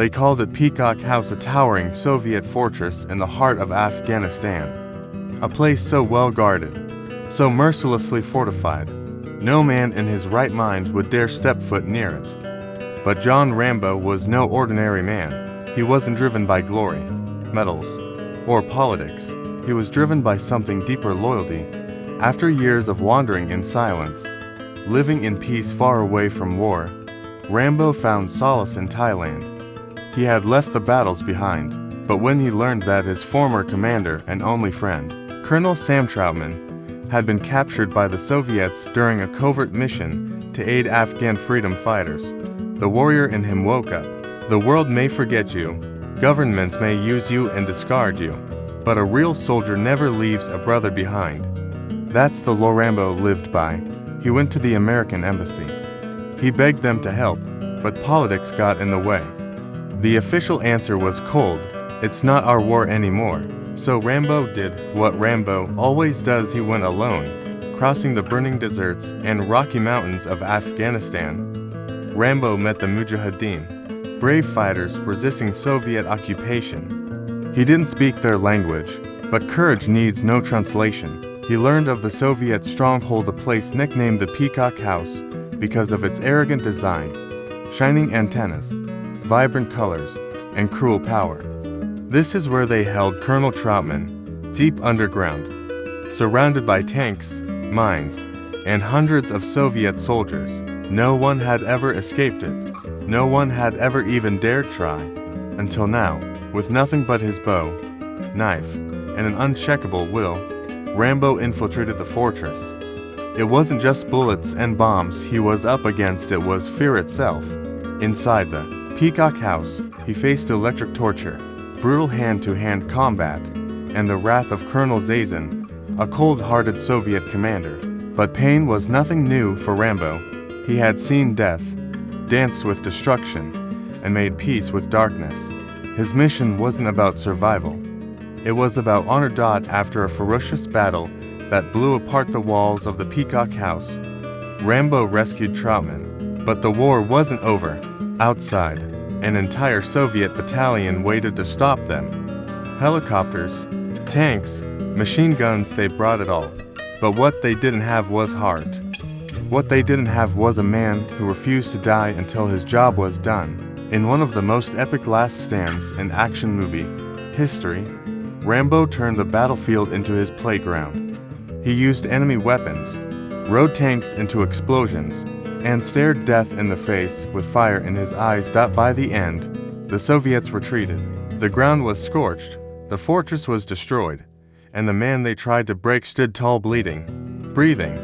They called it Peacock House, a towering Soviet fortress in the heart of Afghanistan. A place so well guarded, so mercilessly fortified, no man in his right mind would dare step foot near it. But John Rambo was no ordinary man. He wasn't driven by glory, medals, or politics. He was driven by something deeper: loyalty. After years of wandering in silence, living in peace far away from war, Rambo found solace in Thailand. He had left the battles behind, but when he learned that his former commander and only friend, Colonel Sam Trautman, had been captured by the Soviets during a covert mission to aid Afghan freedom fighters, the warrior in him woke up. The world may forget you, governments may use you and discard you, but a real soldier never leaves a brother behind. That's the law Rambo lived by. He went to the American embassy. He begged them to help, but politics got in the way. The official answer was cold: "It's not our war anymore." So Rambo did what Rambo always does. He went alone, crossing the burning deserts and rocky mountains of Afghanistan. Rambo met the Mujahideen, brave fighters resisting Soviet occupation. He didn't speak their language, but courage needs no translation. He learned of the Soviet stronghold, a place nicknamed the Peacock House because of its arrogant design, shining antennas, vibrant colors, and cruel power. This is where they held Colonel Trautman, deep underground, surrounded by tanks, mines, and hundreds of Soviet soldiers. No one had ever escaped it. No one had ever even dared try. Until now, with nothing but his bow, knife, and an unshakable will, Rambo infiltrated the fortress. It wasn't just bullets and bombs he was up against, it was fear itself. Inside the Peacock House, he faced electric torture, brutal hand-to-hand combat, and the wrath of Colonel Zazin, a cold-hearted Soviet commander. But pain was nothing new for Rambo. He had seen death, danced with destruction, and made peace with darkness. His mission wasn't about survival. It was about honor. After a ferocious battle that blew apart the walls of the Peacock House, Rambo rescued Trautman. But the war wasn't over. Outside, an entire Soviet battalion waited to stop them. Helicopters, tanks, machine guns, they brought it all. But what they didn't have was heart. What they didn't have was a man who refused to die until his job was done. In one of the most epic last stands in action movie history, Rambo turned the battlefield into his playground. He used enemy weapons, rode tanks into explosions, and stared death in the face with fire in his eyes. By the end, the Soviets retreated. The ground was scorched, the fortress was destroyed, and the man they tried to break stood tall, bleeding, breathing,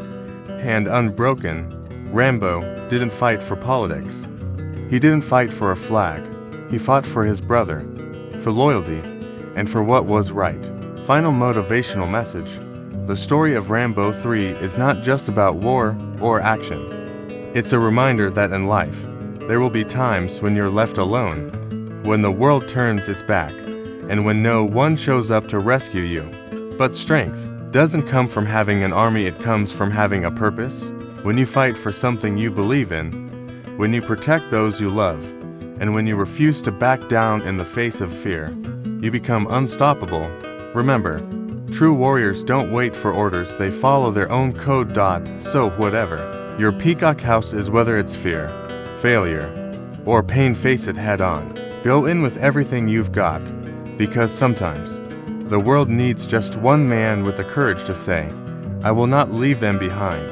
hand unbroken. Rambo didn't fight for politics. He didn't fight for a flag. He fought for his brother, for loyalty, and for what was right. Final motivational message: the story of Rambo 3 is not just about war or action. It's a reminder that in life, there will be times when you're left alone, when the world turns its back, and when no one shows up to rescue you. But strength doesn't come from having an army, it comes from having a purpose. When you fight for something you believe in, when you protect those you love, and when you refuse to back down in the face of fear, you become unstoppable. Remember, true warriors don't wait for orders, they follow their own code. So whatever your Peacock House is, whether it's fear, failure, or pain, face it head on. Go in with everything you've got, because sometimes the world needs just one man with the courage to say, "I will not leave them behind."